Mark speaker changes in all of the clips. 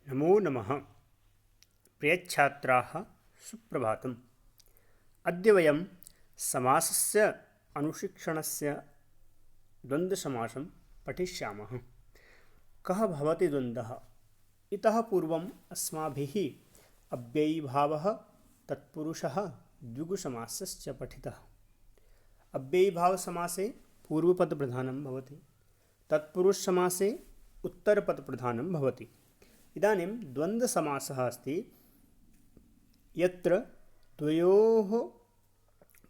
Speaker 1: नमो नमः। प्रियच्छात्राः सुप्रभातम्। अद्य वयं समासस्य अनुशिक्षणस्य द्वन्द्वसमासं पठिष्यामः। कः भवति द्वन्द्वः? इतः पूर्वम् अस्माभिः अव्ययीभावः, तत्पुरुषः, द्विगुसमासश्च पठितः। अव्ययीभावसमासे पूर्वपदप्रधानं भवति, तत्पुरुषसमासे उत्तरपदप्रधानं भवति। इदानीं द्वन्द्वसमासः अस्ति यत्र द्वयोः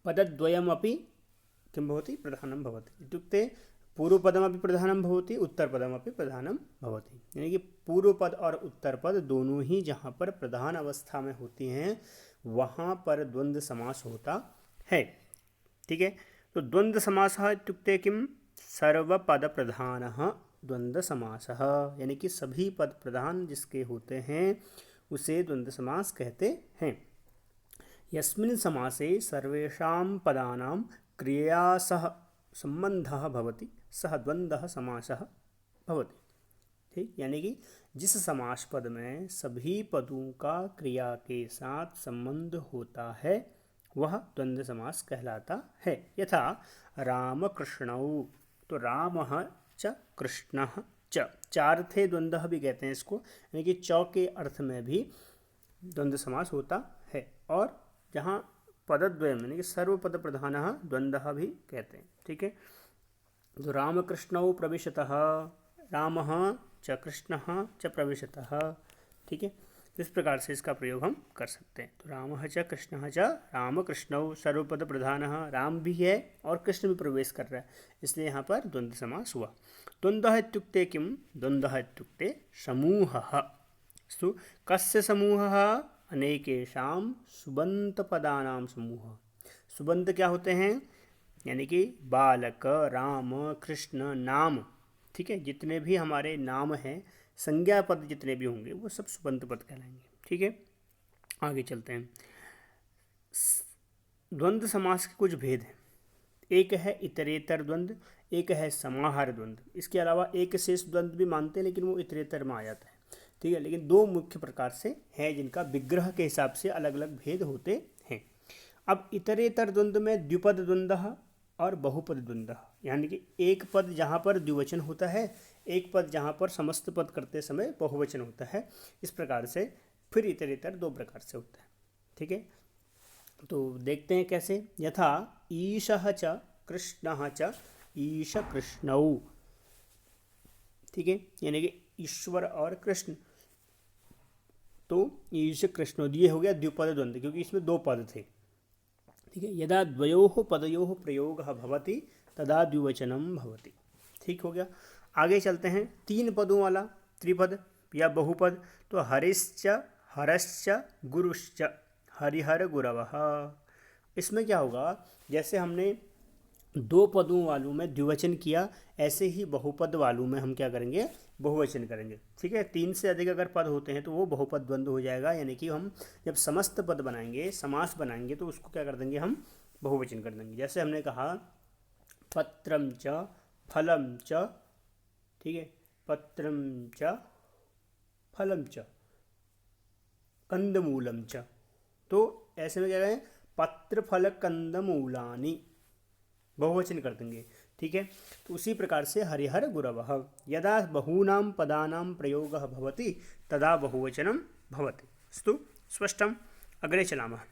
Speaker 1: पदद्वयमपि किं भवति, प्रधानं भवति। इत्युक्ते पूर्वपदमपि प्रधानं भवति, उत्तरपदमपि प्रधानं भवति। यानी कि पूर्वपद और उत्तरपद दोनों ही जहाँ पर प्रधान अवस्था में होती हैं वहाँ पर द्वन्द्व समास होता है। ठीक है, तो द्वन्द्व समासः इत्युक्ते किं? सर्वपदप्रधानः द्वन्द्व समासः, यानी कि सभी पद प्रधान जिसके होते हैं उसे द्वन्द्व समास कहते हैं। यस्मिन् समासे सर्वेषां पदानां क्रियया सह संबंधः भवति सः द्वन्द्वः समासः भवति। ठीक, यानी कि जिस समास पद में सभी पदों का क्रिया के साथ संबंध होता है वह द्वन्द्व समास कहलाता है। यथा राम कृष्णौ, तो रामः च कृष्णः च, चार्थे द्वन्द्वः भी कहते हैं इसको, यानी कि चौ के अर्थ में भी द्वन्द्व समास होता है। और जहाँ पदद्वयम यानी कि सर्वपद प्रधानः द्वन्द्वः भी कहते हैं। ठीक है, तो रामकृष्णौ प्रविशतः, रामः च कृष्णः च प्रविशतः। ठीक है, इस प्रकार से इसका प्रयोग हम कर सकते हैं। तो रामः च कृष्णः च रामकृष्णौ, सर्वपद प्रधानः, राम भी है और कृष्ण भी प्रवेश कर रहा है, इसलिए यहाँ पर द्वन्द्व समास हुआ। द्वन्द्वः इत्युक्ते किं? द्वन्द्वः इत्युक्ते समूहः। अस्तु, कस्य समूहः? अनेकेषां सुबन्तपदानां समूहः। सुबन्त क्या होते हैं? यानी कि बालक, राम, कृष्ण, नाम। ठीक है, जितने भी हमारे नाम हैं, संज्ञा पद जितने भी होंगे वो सब सुबंत पद कहलाएंगे। ठीक है, आगे चलते हैं। द्वंद्व समास के कुछ भेद हैं। एक है इतरेतर द्वंद्व, एक है समाहार द्वंद्व। इसके अलावा एक शेष द्वंद्व भी मानते हैं लेकिन वो इतरेतर में आ जाता है। ठीक है, लेकिन दो मुख्य प्रकार से है जिनका विग्रह के हिसाब से अलग अलग भेद होते हैं। अब इतरेतर द्वंद्व में द्विपद द्वंद्व और बहुपद द्वंद्व, यानी कि एक पद जहाँ पर द्विवचन होता है, एक पद जहाँ पर समस्त पद करते समय बहुवचन होता है। इस प्रकार से फिर इतरेतर दो प्रकार से होता है। ठीक है, तो देखते हैं कैसे। यथा ईशः च कृष्णः च ईश कृष्णौ। ठीक है, यानी कि ईश्वर और कृष्ण, तो ईश कृष्णौ, ये हो गया द्विपद द्वंद्व क्योंकि इसमें दो पद थे। ठीक है, यदा द्वयोः पदयोः प्रयोगः भवति तदा द्विवचनम भवति। ठीक हो गया। आगे चलते हैं तीन पदों वाला त्रिपद या बहुपद। तो हरिश्च, हरश्च, गुरुश्च, हरिहर गुरवः। इसमें क्या होगा, जैसे हमने दो पदों वालों में द्विवचन किया, ऐसे ही बहुपद वालों में हम क्या करेंगे, बहुवचन करेंगे। ठीक है, तीन से अधिक अगर पद होते हैं तो वो बहुपद द्वंद्व हो जाएगा। यानी कि हम जब समस्त पद बनाएंगे, समास बनाएंगे, तो उसको क्या कर देंगे, हम बहुवचन कर देंगे। जैसे हमने कहा पत्रम च फलम च। ठीक है, पत्रम च फलम च कंदमूलम च, तो ऐसे में क्या कहें, पत्र फल कंदमूलानि, बहुवचन कर देंगे। ठीक है, तो उसी प्रकार से हरिहर गुरवः, यदा बहूनां पदानां प्रयोगः भवति तदा बहुवचनं भवति। अस्तु स्पष्टम्। अग्रे चलामः।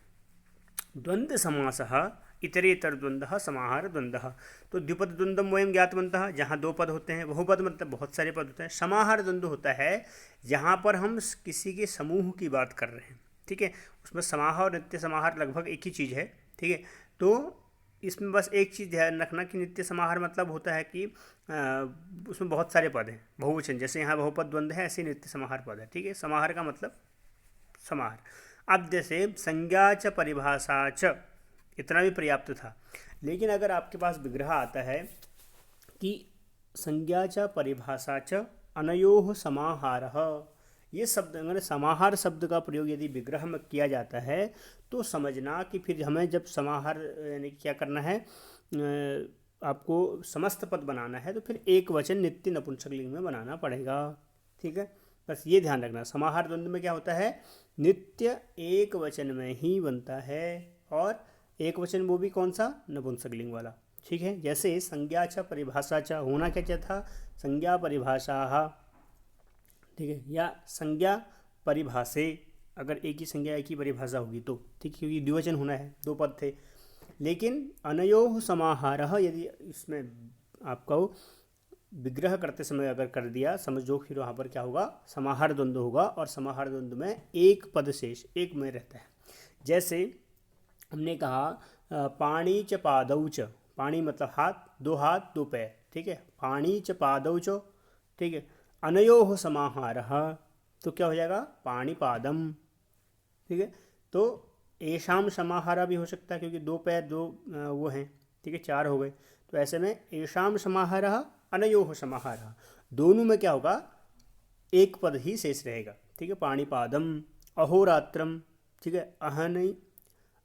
Speaker 1: द्वन्द्व समासः इतरेतर द्वन्द्वः, समाहार द्वन्द्वः। तो द्विपद द्वन्द्वं वयं ज्ञातवन्तः, जहाँ दो पद होते हैं। बहुपद मतलब बहुत सारे पद होते हैं। समाहार द्वन्द्व होता है जहाँ पर हम किसी के समूह की बात कर रहे हैं। ठीक है, उसमें समाहार और नित्य समाहार लगभग एक ही चीज़ है। ठीक है, तो इसमें बस एक चीज़ ध्यान रखना कि नित्य समाहार मतलब होता है कि उसमें बहुत सारे पद हैं, बहुवचन। जैसे यहाँ बहुपद द्वंद्व है, ऐसे नित्य समाहार पद है। ठीक है, समाहार का मतलब समाहार। अब जैसे संज्ञा च परिभाषा च, इतना भी पर्याप्त था। लेकिन अगर आपके पास विग्रह आता है कि संज्ञा च परिभाषा च अनयोः समाहारः, ये शब्द अगर समाहार शब्द का प्रयोग यदि विग्रह में किया जाता है तो समझना कि फिर हमें जब समाहार यानी क्या करना है, आपको समस्त पद बनाना है तो फिर एक वचन नित्य नपुंसकलिंग में बनाना पड़ेगा। ठीक है, बस ये ध्यान रखना, समाहार द्वंद्व में क्या होता है, नित्य एक वचन में ही बनता है, और एक वचन वो भी कौन सा, नपुंसकलिंग वाला। ठीक है, जैसे संज्ञा च परिभाषा च, होना क्या था, संज्ञा परिभाषा, ठीक है, या संज्ञा परिभाषे, अगर एक ही संज्ञा एक ही परिभाषा होगी तो ठीक, क्योंकि द्विवचन होना है, दो पद थे। लेकिन अनयोः समाहारः, यदि इसमें आपको विग्रह करते समय अगर कर दिया समझो, फिर वहाँ पर क्या होगा, समाहार द्वंद्व होगा, और समाहार द्वंद्व में एक पद शेष एक में रहता है। जैसे हमने कहा पाणी च पादौ च, पाणी मतलब हाथ दो पैर, ठीक है, पाणी च पादौ च, ठीक है, अनयोः समाहारः, तो क्या हो जाएगा, पाणिपादम। ठीक है, तो एशाम समाहारा भी हो सकता है, क्योंकि दो पैर दो वो हैं, ठीक है, चार हो गए, तो ऐसे में एशाम समाहारः अनयोः समाहारः, दोनों में क्या होगा, एक पद ही शेष रहेगा। ठीक है, पाणिपादम, अहोरात्रम, ठीक है,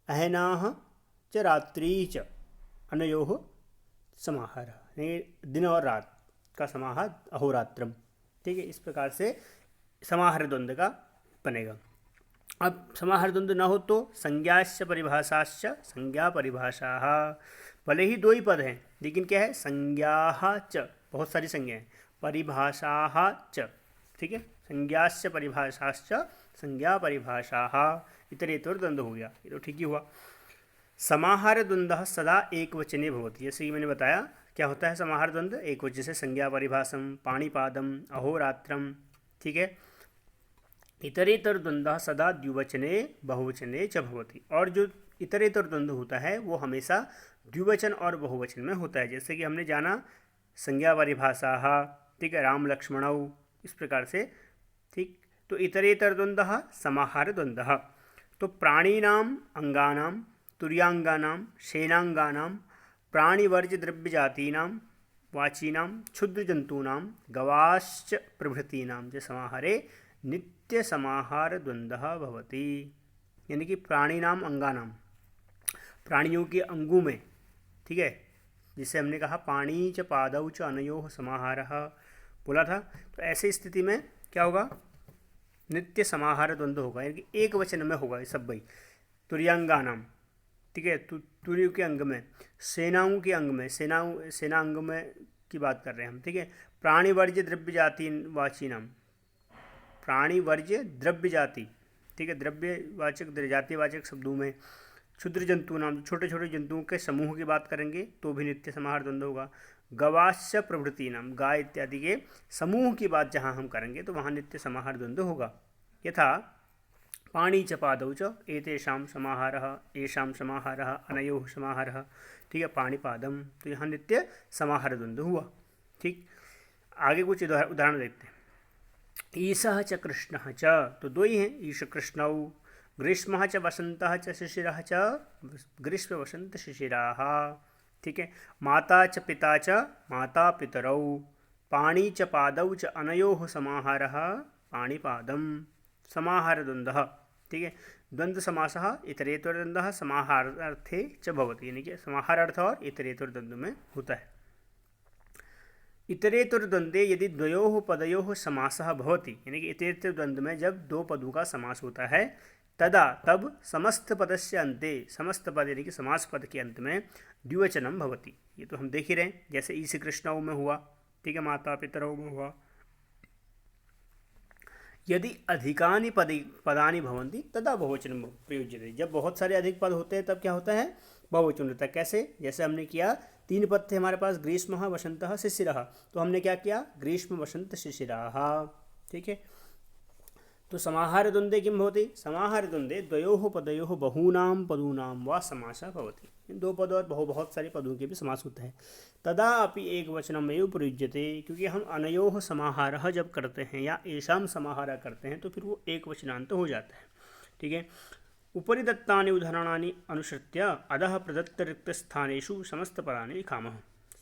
Speaker 1: अहनाः च रात्रि च, अनयोः समाहारः, दिन और रात का समाहार अहोरात्रम। ठीक है, इस प्रकार से समाहार द्वंद्व का बनेगा। अब समाहार द्वंद्व ना हो तो संज्ञाश्च परिभाषाश्च, संज्ञा परिभाषाः, भले ही दो ही पद हैं, लेकिन क्या है, संज्ञाः च, बहुत सारी संज्ञा हैं, परिभाषाः च, ठीक है, संज्ञाश्च परिभाषाश्च, संज्ञा परिभाषाः, इतरेतर द्वंद्व हो गया, ये तो ठीक ही हुआ। समाहार द्वंद्व सदा एक वचने भवति, जैसे कि मैंने बताया क्या होता है समाहार द्वंद्व, एक वचन से, संज्ञा परिभाषम, पाणिपादम, अहोरात्रम, ठीक है। इतरेतर द्वंद्व सदा द्विवचने बहुवचने च भवति, और जो इतरेतर द्वंद्व होता है वो हमेशा द्विवचन और बहुवचन में होता है, जैसे कि हमने जाना संज्ञा परिभाषा, ठीक है, राम लक्ष्मणौ, इस प्रकार से। ठीक, तो इतरेतर द्वंद्व समाहार द्वंद्व, तो प्राणीनाम अंगानाम, तुर्यांगानां, सेनांगानां, प्राणिवर्ज्य द्रव्यजातीनां, वाचीनां, क्षुद्रजंतूनां, गवाश्च प्रभृतीनां च समाहारे नित्य समाहार द्वंद्व भवति, यानी कि प्राणीनाम अंगानाम, प्राणियों के अंगों में, ठीक है, जिसे हमने कहा पाणी च पादौ च अनयोः समाहारः बोला था, तो ऐसी स्थिति में क्या होगा, नित्य समाहार द्वंद्व होगा, यानी कि एक वचन में होगा ये सब भाई। तुर्यांगानाम, ठीक है, तुर्यों के अंग में, सेनाओं के अंग में, सेना अंग में की बात कर रहे हैं हम, ठीक है, प्राणिवर्ज्य द्रव्य जाति वाचीनाम, प्राणिवर्ज्य द्रव्य जाति, ठीक है, द्रव्यवाचक जातिवाचक शब्दों में, क्षुद्र जंतु नाम, छोटे छोटे जंतुओं के समूह की बात करेंगे तो भी नित्य समाहार द्वंद्व होगा। गवाश्च प्रभृति नाम, गाय इत्यादि के समूह की बात जहाँ हम करेंगे तो वहाँ नित्य समाहार द्वंद्व होगा। यथा पाणी च पादौ च एतेषां समाहारः, येषां समाहारः, अनयोः समाहारः, ठीक है, पाणिपादम, तो यहाँ नित्य समाहार द्वंद्व हुआ। ठीक, आगे कुछ उदाहरण देखते हैं। ईशः च कृष्णः च, तो दो ही हैं, ईश कृष्णौ, ग्रीष्मः च वसन्तः च शिशिरः च, ग्रीष्म वसंत शिशिराः, ठीक है, माता च पिता च माता पितरौ, पाणी च पादौ च अनयोः समाहारः पाणिपादम, समाहार द्वंद्वः, ठीक है, द्वंद्व समासः इतरेतर द्वंद्वः समाहारार्थे च भवति, यानी कि समाहारार्थ और इतरेतर द्वंद्व में होता है। इतरेतर द्वंद्वे यदि द्वयोः पदयोः समासः भवति, यानी कि इतरेतर द्वंद्व में जब दो पदों का समास होता है, तदा तब समस्त पदस्य अन्ते, समस्त पद यानी कि समास पद के अंत में द्विवचनम भवति, ये तो हम देख ही रहे हैं, जैसे ईश कृष्णौ में हुआ, ठीक है, माता पितरौ में हुआ। यदि अधिकानि पदानि भवन्ति तदा बहुवचनं प्रयुज्यते, जब बहुत सारे अधिक पद होते हैं तब क्या होता है, बहुवचन होता है। कैसे, जैसे हमने किया, तीन पद थे हमारे पास, ग्रीष्मः वसन्तः शिशिरः, तो हमने क्या किया, ग्रीष्म वसंत शिशिराः, ठीक है। तो समाहार द्वंद्वे किं भवति, समाहार द्वंद्वे द्वयोः पदयोः बहूनां पदूनां वा समासः भवति, इन दो पद और बहुत सारे पदों के भी समास होता है। तदा अपि एक वचनमेव प्रयुज्यते, क्योंकि हम अनयोः समाहारः जब करते हैं या येषां समाहारः करते हैं तो फिर वो एक वचनांत हो जाता है, ठीक है। उपरि दत्तानि उदाहरणानि अनुसृत्य अधः प्रदत्तरिक्तस्थानेषु समस्तपदानि लिखामः।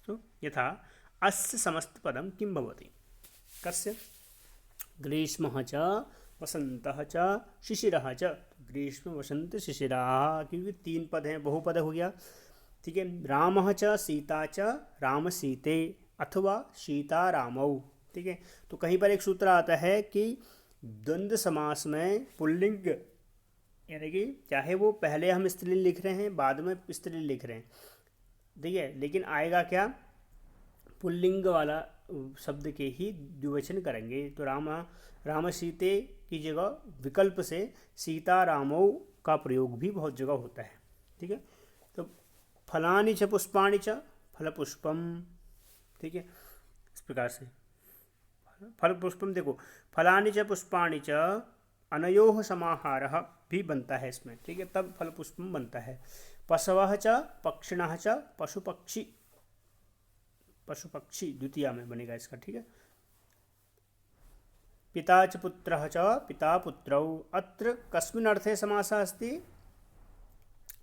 Speaker 1: तो यथा अस्य समस्तपदं किं भवति, कस्य, ग्रीष्मः च वसन्तः च शिशिरः च, ग्रीष्म वसंत शिशिराः, क्योंकि तीन पद हैं, बहुपद हो गया, ठीक है। रामः च सीता च राम सीते, अथवा सीता रामौ, ठीक है। तो कहीं पर एक सूत्र आता है कि द्वंद्व समास में पुल्लिंग, यानी कि चाहे वो पहले हम स्त्रीलिंग लिख रहे हैं बाद में स्त्रीलिंग लिख रहे हैं, ठीक है, लेकिन आएगा क्या, पुल्लिंग वाला शब्द के ही द्विवचन करेंगे। तो राम सीते की जगह विकल्प से सीता रामौ का प्रयोग भी बहुत जगह होता है, ठीक है। तो फलानि च पुष्पाणि च फल पुष्पम, ठीक है, इस प्रकार से फल पुष्पम, देखो फलानि च पुष्पाणि च अनयोः समाहारः भी बनता है इसमें, ठीक है, तब फल पुष्पम बनता है। पशवः च पक्षिणः च पशु पक्षी, पशु पक्षी द्वितीया में बनेगा इसका, ठीक है। पिता च पुत्रः च पिता पुत्रौ, अत्र कस्मिन् अर्थे समासः अस्ति,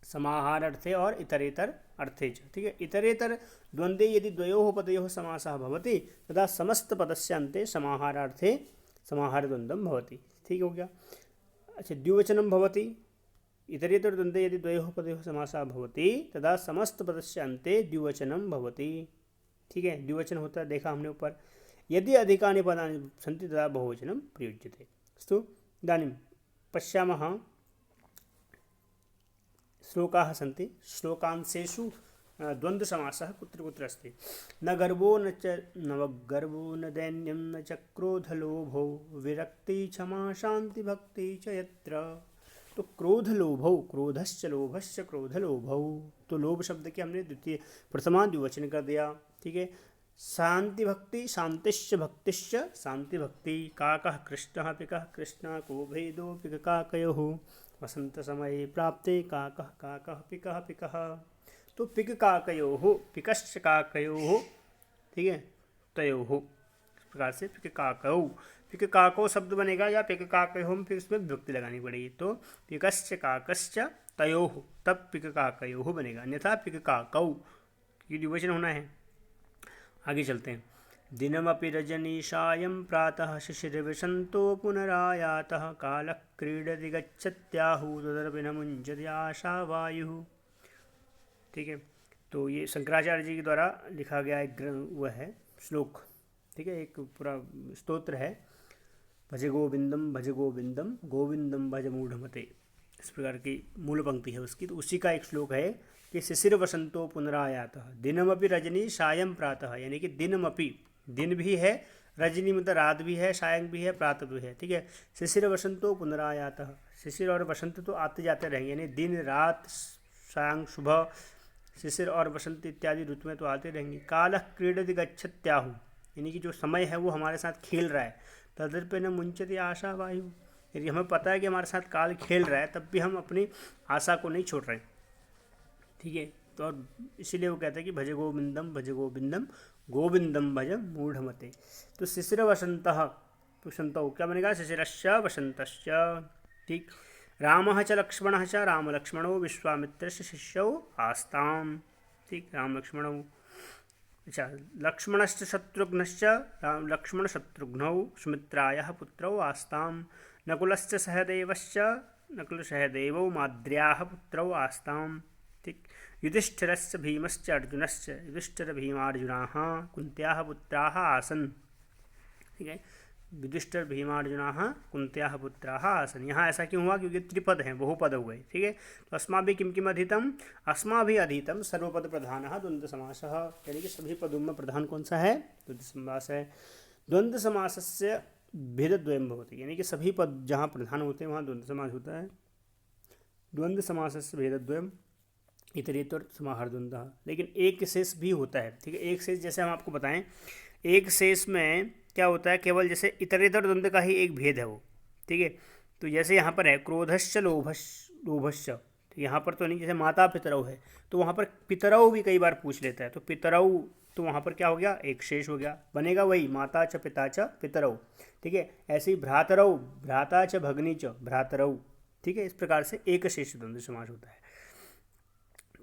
Speaker 1: समाहार अर्थे और इतरेतर अर्थे च, ठीक है। इतरेतर द्वंद्वे यदि द्वयोः पदयोः समासः भवति तदा समस्त पदस्य अन्ते समाहारार्थे समाहारद्वन्द्वं भवति, ठीक हो गया। अच्छा, द्विवचनं भवति, इतरेतर द्वंद्वे यदि द्वयोः पदयोः समासः भवति तदा समस्त पदस्य अन्ते द्विवचनं भवति, ठीक है, द्विवचन होता है, देखा हमने ऊपर। यदि अधिकानि पदानि सन्ति तदा बहुवचनं प्रयुज्यते। अस्तु, इदानीं पश्यामः श्लोकाः सन्ति। श्लोकांशेषु द्वन्द्वसमासः कुत्र कुत्र अस्ति। न गर्वो न गर्वो न दैन्यं न च क्रोधलोभो विरक्ति क्षमा शांति भक्ति च यत्र। तो क्रोधलोभौ, क्रोधश्च लोभश्च क्रोधलोभौ, तो लोभ शब्द के हमने प्रथमा द्विवचन कर दिया, ठीक है। शांति भक्ति, शांतिश्च भक्तिश्च शांति भक्ति। काकः कृष्णः पिकः कृष्णः को भेदो पिककाकयोः वसंत समय प्राप्ते काकः काकः पिकः पिकः। तो पिक काकयोः, पिकश्च काकयोः, ठीक है, तयोः, इस प्रकार से पिक काकौ, पिक काको शब्द बनेगा या पिक काकयोः में फिर उसमें विभक्ति लगानी पड़ेगी। तो पिकश्च काकश्च तयोः, तब पिक काकयोः बनेगा, अन्यथा पिक काकौ, ये द्विवचन होना है। आगे चलते हैं। दिनमपि रजनीशायं प्रातः शिशिरविशन्तो पुनरायातः कालः क्रीडति गच्छत्याहुः तदपि न मुञ्चति आशावायुः, ठीक है। तो ये शंकराचार्य जी के द्वारा लिखा गया एक वह है श्लोक, ठीक है, एक पूरा स्तोत्र है। भज गोविंदम गोविंदम भज मूढ़मते, इस प्रकार की मूल पंक्ति है उसकी। तो उसी का एक श्लोक है कि शिशिर वसंतो पुनरायातः दिनमपि रजनी सायं प्रातः, यानी कि दिनमपि, दिन भी है, रजनी मतलब रात भी है, सायं भी है, प्रातः भी है, ठीक है। शिशिर वसंतो पुनरायातः, शिशिर और वसंत तो आते जाते रहेंगे, यानी दिन रात सायं सुबह, शिशिर और वसंत इत्यादि ऋतु में तो आते रहेंगे। कालः क्रीडति गच्छत्याहुः, यानी कि जो समय है वो हमारे साथ खेल रहा है। तदर्पे न मुंचति आशा वायु, यदि हमें पता है कि हमारे साथ काल खेल रहा है तब भी हम अपनी आशा को नहीं छोड़ रहे, ठीक है। तो और इसीलिए वो कहते हैं कि भज गोविंदम गोविंदम भज मूढ़मते। तो शिशिर वसंतः, वसंतौ क्या बनेगा, शिशिरश्च वसंतश्च, ठीक। रामः च लक्ष्मणः च राम लक्ष्मणौ विश्वामित्रस्य शिष्यौ आस्ताम्, ठीक, राम लक्ष्मणौ। अच्छा, लक्ष्मणश्च शत्रुघ्नश्च लक्ष्मण शत्रुघ्नौ सुमित्रायाः पुत्रौ आस्ताम्। नकुलश्च सहदेवश्च नकुल सहदेवौ माद्र्याः पुत्रौ आस्ताम्, ठीक। युधिष्ठिरश्च भीमश्च अर्जुनश्च युधिष्ठिर भीमार्जुनाः कुन्त्याः पुत्राः आसन्, ठीक है। युधिष्ठिर भीमार्जुनाः कुन्त्याः पुत्राः आसन्। यहाँ ऐसा क्यों हुआ, क्योंकि त्रिपद हैं, बहुपद हो गए, ठीक है। तो अस्माभिः किं किम् अधीतम्, अस्माभिः अधीतम् सर्वपद प्रधानः द्वन्द्व समासः, यानी कि सभी पदों में प्रधान कौन सा है, द्वन्द्व समास है। द्वन्द्व समासस्य भेदद्वयं भवति, यानी कि सभी पद जहाँ प्रधान होते हैं वहाँ द्वन्द्व समास होता है। द्वन्द्व समासस्य भेदद्वयम् इतरेतर समाहारद्वन्द्वः, लेकिन एक शेष भी होता है, ठीक है। एक शेष जैसे हम आपको बताएं, एक शेष में क्या होता है, केवल जैसे इतरेतर द्वंद्व का ही एक भेद है वो, ठीक है। तो जैसे यहाँ पर है क्रोधश्च लोभश्च, तो यहाँ पर तो नहीं, जैसे माता पितरौ है तो वहाँ पर पितरौ भी कई बार पूछ लेता है, तो पितरौ, तो वहाँ पर क्या हो गया, एक शेष हो गया, बनेगा वही माता च पिता च पितरौ, ठीक है। ऐसे ही भ्रातरौ, भ्राता च भगनी च भ्रातरौ, ठीक है। इस प्रकार से एक शेष द्वन्द्व समास होता है।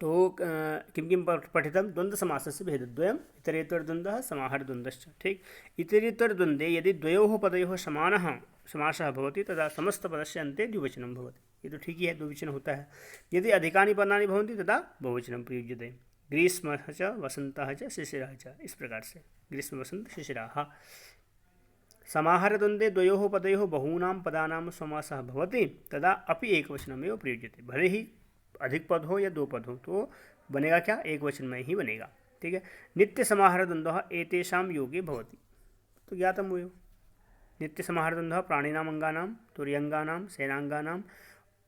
Speaker 1: तो किं किं पठितं, द्वन्द्व समासस्य भेदद्वयम् इतरेतर द्वन्द्वः समाहारद्वन्द्वश्च, ठीक। इतरेतर द्वन्द्वे यदि द्वयोः पदयोः समानः समासः भवति तदा समस्तपदस्य अन्ते द्विवचनं भवति, ये तो ठीक ही है, द्विवचन होता है। यदि अधिकानि पदानि भवन्ति तदा बहुवचनं प्रयुज्यते। ग्रीष्मः च वसन्तः च शिशिरः च, इस प्रकार से ग्रीष्म वसंत शिशिराः। समाहारद्वन्द्वे द्वयोः पदयोः बहूनां पदानां समासः भवति तदा अपि एकवचनमेव प्रयुज्यते। भले ही अधिक पद हो या दो पद हो तो बनेगा क्या, एक वचन में ही बनेगा। ठीक है। नित्य समाहारद्वन्द्वः एतेषां योगे भवति, तो ज्ञातम् एव। नित्य समाहारद्वन्द्वः प्राणिनाम् अंगानां तुर्यङ्गानां सेनाङ्गानां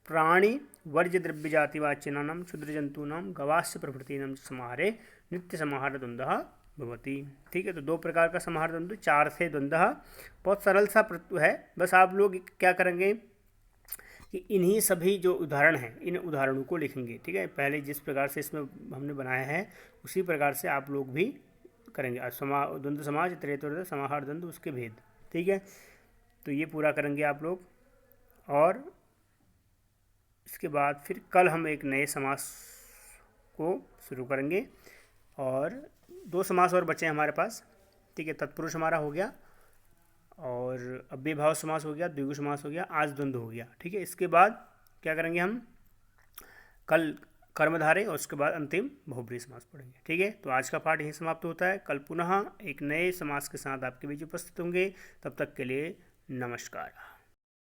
Speaker 1: प्राणि वर्ज्य द्रव्यजातिवाचिनानां क्षुद्रजन्तूनां गवास्य प्रभृतीनां समाहारे नित्य समाहारद्वन्द्वः भवति। ठीक है। तो दो प्रकार का समाहार द्वंद्व, चार थे द्वंद्व। बहुत सरल सा है, बस आप लोग क्या करेंगे कि इन्हीं सभी जो उदाहरण हैं इन उदाहरणों को लिखेंगे। ठीक है। पहले जिस प्रकार से इसमें हमने बनाया है उसी प्रकार से आप लोग भी करेंगे। द्वंद्व समाज, त्रेतुर्द्वंद्व, समाहार द्वंद्व, उसके भेद। ठीक है। तो ये पूरा करेंगे आप लोग, और इसके बाद फिर कल हम एक नए समास को शुरू करेंगे। और दो समास और बचे हैं हमारे पास। ठीक है। तत्पुरुष हमारा हो गया, और अव्ययभाव समास हो गया, द्विगु समास हो गया, आज द्वंद्व हो गया। ठीक है। इसके बाद क्या करेंगे हम, कल कर्मधारय और उसके बाद अंतिम बहुब्रीहि समास पढ़ेंगे। ठीक है। तो आज का पाठ यहीं समाप्त होता है। कल पुनः एक नए समास के साथ आपके बीच उपस्थित होंगे। तब तक के लिए नमस्कार।